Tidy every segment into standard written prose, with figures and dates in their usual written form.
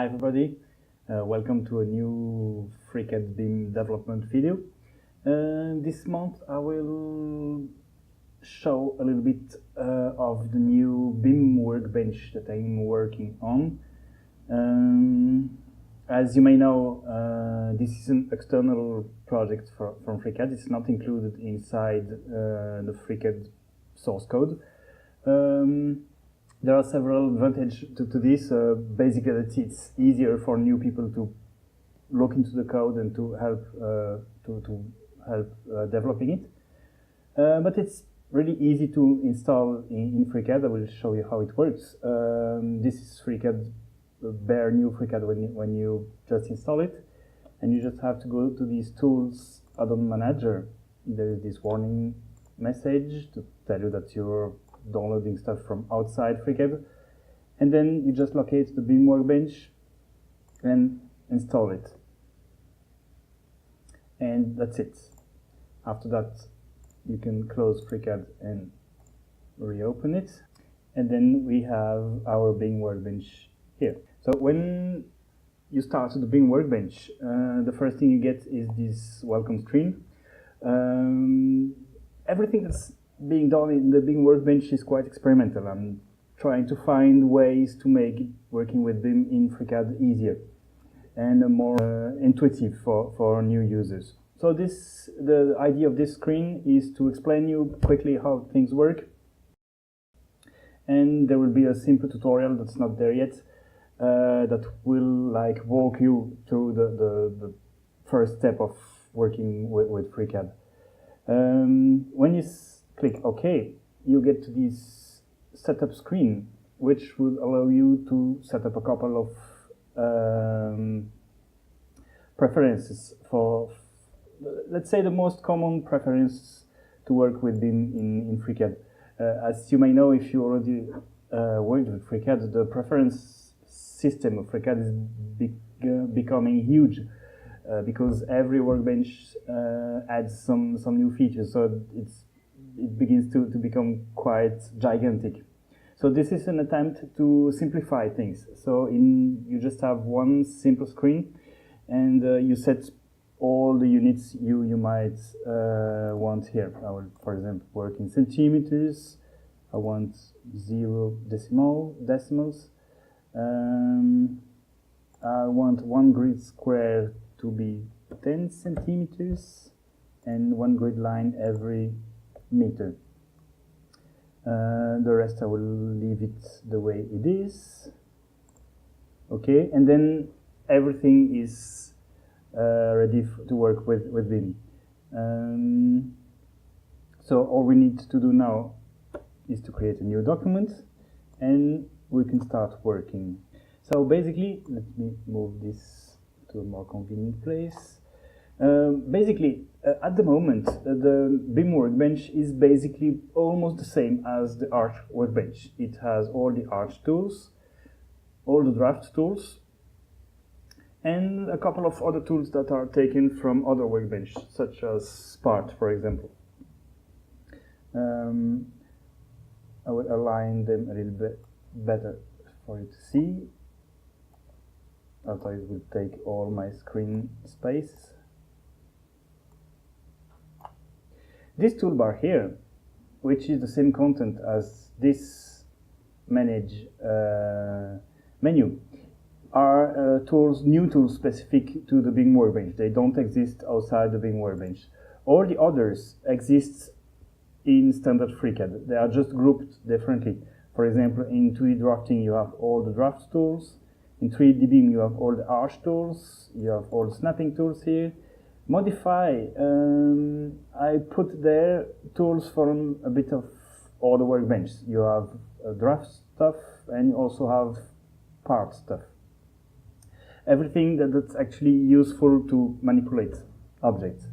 everybody, welcome to a new FreeCAD BIM development video. This month I will show a little bit of the new BIM workbench that I'm working on. As you may know, this is an external project from FreeCAD. It's not included inside the FreeCAD source code. There are several advantages to this. Basically, it's easier for new people to look into the code and to help developing it. But it's really easy to install in FreeCAD. I will show you how it works. This is FreeCAD, bare new FreeCAD when you just install it, and you just have to go to these tools add-on manager. There is this warning message to tell you that you're downloading stuff from outside FreeCAD, and then you just locate the BIM workbench and install it, and that's it. After that, you can close FreeCAD and reopen it, and then we have our BIM workbench here. So when you start the BIM workbench, the first thing you get is this welcome screen. Everything that's being done in the BIM workbench is quite experimental. I'm trying to find ways to make working with BIM in FreeCAD easier and more intuitive for new users. So the idea of this screen is to explain you quickly how things work, and there will be a simple tutorial that's not there yet that will walk you through the first step of working with FreeCAD. When you click OK, you get to this setup screen, which will allow you to set up a couple of preferences for, let's say, the most common preference to work with BIM in FreeCAD. As you may know, if you already worked with FreeCAD, the preference system of FreeCAD is becoming huge because every workbench adds some new features, so it begins to become quite gigantic. So this is an attempt to simplify things. So you just have one simple screen, and you set all the units you might want here. I will, for example, work in centimeters. I want 0 decimals. I want one grid square to be 10 centimeters and one grid line every meter. The rest I will leave it the way it is. Okay, and then everything is ready to work with BIM. So all we need to do now is to create a new document, and we can start working. So basically, let me move this to a more convenient place. Basically, at the moment, the BIM workbench is basically almost the same as the Arch workbench. It has all the Arch tools, all the draft tools, and a couple of other tools that are taken from other workbenches, such as Spart, for example. I will align them a little bit better for you to see. Otherwise, it will take all my screen space. This toolbar here, which is the same content as this manage menu, are new tools specific to the BIM workbench. They don't exist outside the BIM workbench. All the others exist in standard FreeCAD. They are just grouped differently. For example, in 2D drafting, you have all the draft tools. In 3D BIM, you have all the Arch tools. You have all the snapping tools here. Modify, I put there tools from a bit of all the workbench. You have draft stuff, and you also have part stuff. Everything that's actually useful to manipulate objects.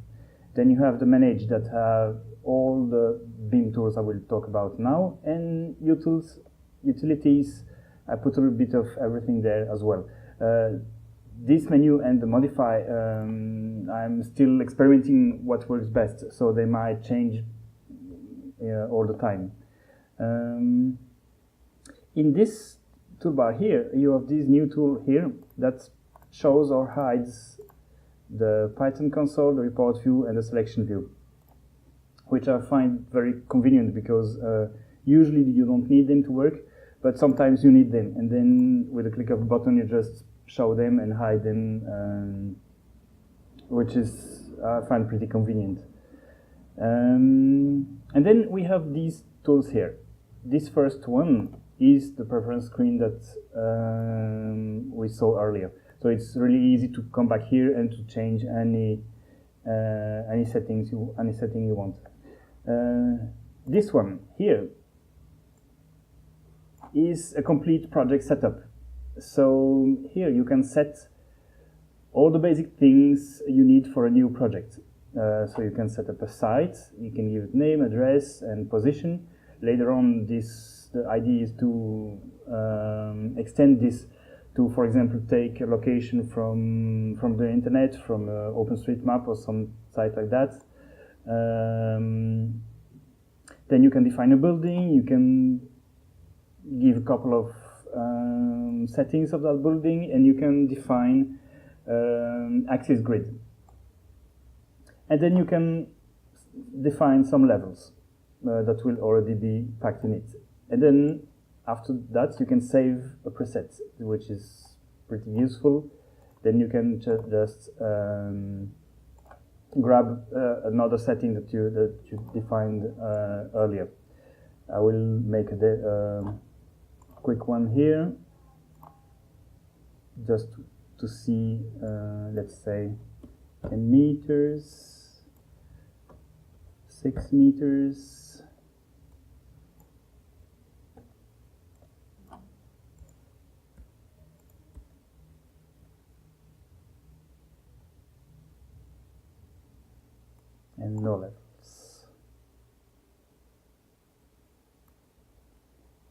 Then you have the manage that have all the BIM tools I will talk about now, and utilities. I put a little bit of everything there as well. This menu and the modify, I'm still experimenting what works best, so they might change all the time. In this toolbar here, you have this new tool here that shows or hides the Python console, the report view, and the selection view, which I find very convenient because usually you don't need them to work, but sometimes you need them, and then with a click of a button you just show them and hide them, which is I find pretty convenient. And then we have these tools here. This first one is the preference screen that we saw earlier. So it's really easy to come back here and to change any setting you want. This one here is a complete project setup. So here you can set all the basic things you need for a new project. So you can set up a site, you can give it name, address, and position. Later on, the idea is to extend this to, for example, take a location from the internet, from OpenStreetMap or some site like that. Then you can define a building, you can give a couple of settings of that building, and you can define axis grid. And then you can define some levels that will already be packed in it. And then after that, you can save a preset, which is pretty useful. Then you can just grab another setting that you defined earlier. I will make a quick one here, just to see, let's say, 10 meters, 6 meters, and no levels.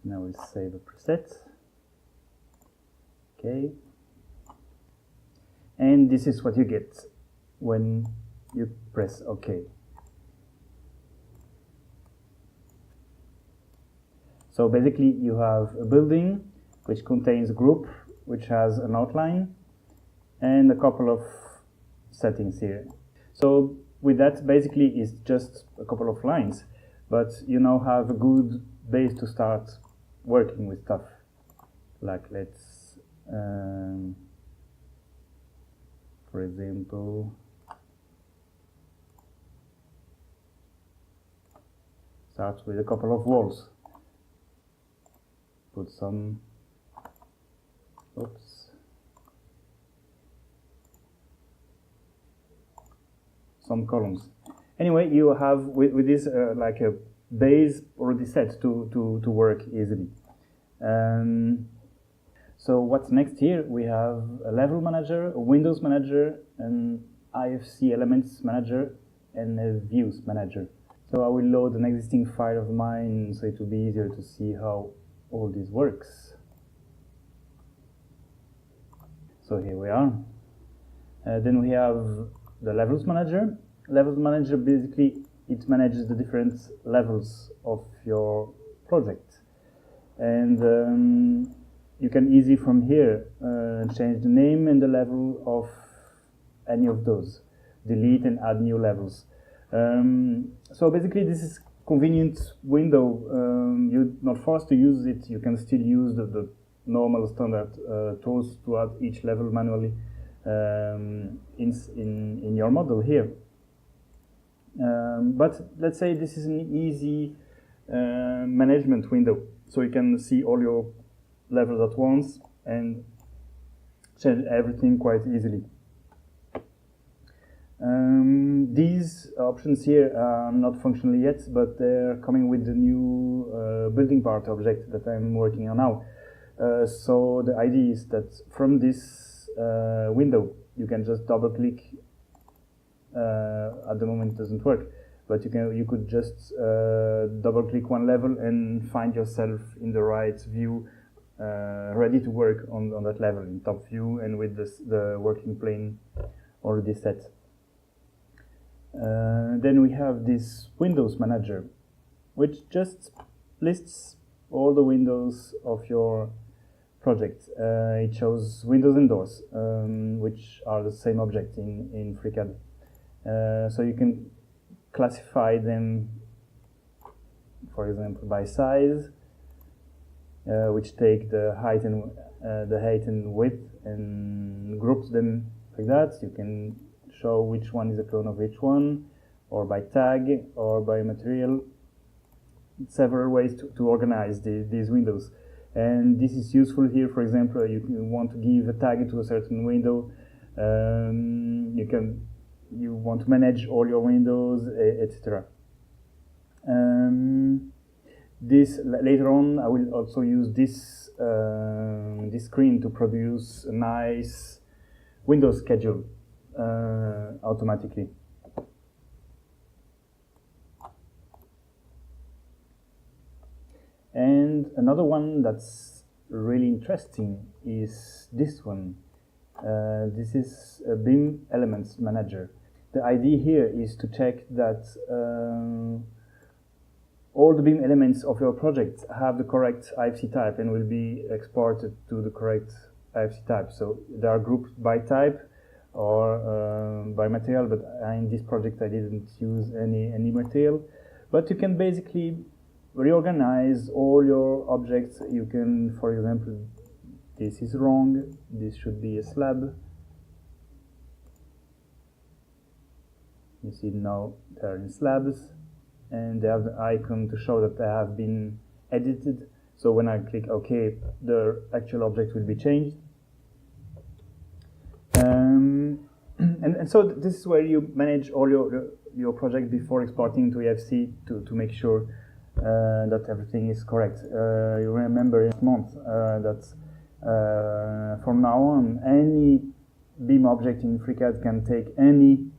Now we'll save a preset. Okay. And this is what you get when you press OK. So basically you have a building which contains a group which has an outline and a couple of settings here. So with that, basically it's just a couple of lines, but you now have a good base to start working with stuff. Like let's for example, start with a couple of walls. Put some, some columns. Anyway, you have with this like a base already set to work easily. So what's next here? We have a level manager, a Windows manager, an IFC elements manager, and a views manager. So I will load an existing file of mine so it will be easier to see how all this works. So here we are. Then we have the levels manager. Levels manager, basically it manages the different levels of your project. And you can easily from here change the name and the level of any of those. Delete and add new levels. So basically this is convenient window. You're not forced to use it. You can still use the normal standard tools to add each level manually in your model here. But let's say this is an easy management window. So you can see all your levels at once and change everything quite easily. These options here are not functional yet, but they're coming with the new building part object that I'm working on now. So the idea is that from this window you can just double click. At the moment it doesn't work, but you could just double click one level and find yourself in the right view, ready to work on that level in top view and with the working plane already set. Then we have this Windows Manager, which just lists all the windows of your project. It shows windows and doors, which are the same object in FreeCAD. So you can classify them, for example, by size, which take the height and width and groups them like that. You can show which one is a clone of which one, or by tag, or by material. Several ways to organize these windows. And this is useful here. For example, you want to give a tag to a certain window. You want to manage all your windows, etc. This later on, I will also use this screen to produce a nice window schedule automatically. And another one that's really interesting is this one. This is a BIM Elements Manager. The idea here is to check that all the BIM elements of your project have the correct IFC type and will be exported to the correct IFC type. So they are grouped by type or by material, but in this project I didn't use any material. But you can basically reorganize all your objects. You can, for example, this is wrong, this should be a slab. You see now they're in slabs, and they have the icon to show that they have been edited. So when I click OK, the actual object will be changed. And so this is where you manage all your project before exporting to EFC to make sure that everything is correct. You remember this month that from now on, any BIM object in FreeCAD can take any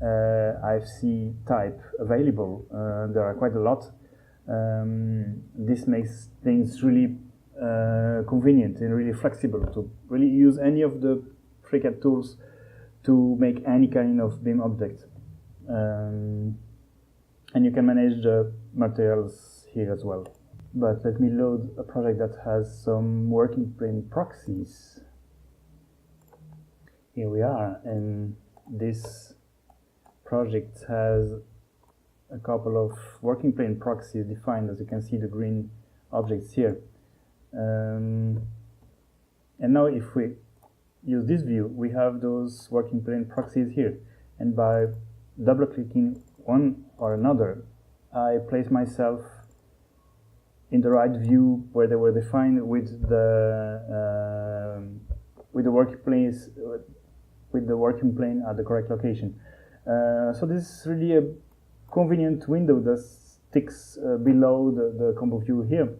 IFC type available. There are quite a lot. This makes things really convenient and really flexible to really use any of the FreeCAD tools to make any kind of BIM object. And you can manage the materials here as well. But let me load a project that has some working plane proxies. Here we are, and this project has a couple of working plane proxies defined. As you can see, the green objects here. And now if we use this view, we have those working plane proxies here. And by double-clicking one or another, I place myself in the right view where they were defined with the working plane at the correct location. So this is really a convenient window that sticks below the combo view here,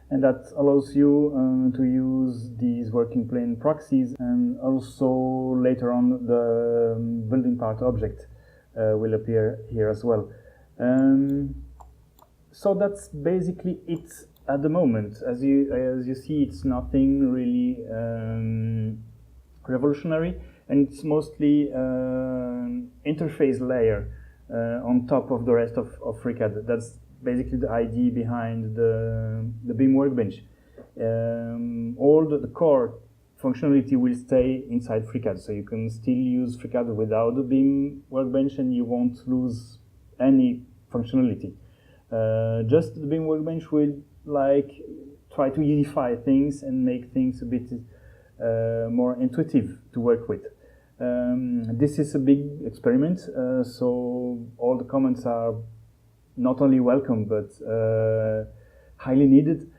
and that allows you to use these working plane proxies, and also later on the building part object will appear here as well. So that's basically it at the moment. As you see, it's nothing really revolutionary, and it's mostly interface layer on top of the rest of FreeCAD. That's basically the idea behind the BIM workbench. All the core functionality will stay inside FreeCAD, so you can still use FreeCAD without the BIM workbench, and you won't lose any functionality. Just the BIM workbench will try to unify things and make things a bit more intuitive to work with. This is a big experiment, so all the comments are not only welcome but highly needed,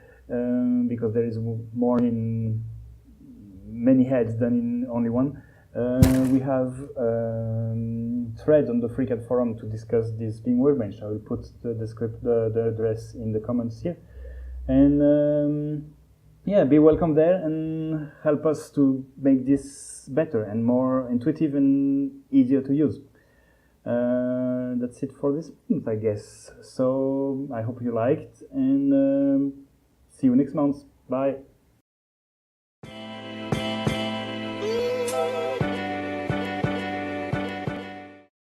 because there is more in many heads than in only one. We have thread on the FreeCAD forum to discuss this BIM workbench. I will put the address in the comments here, and yeah, be welcome there and help us to make this better and more intuitive and easier to use. That's it for this month, I guess. So I hope you liked, and see you next month. Bye.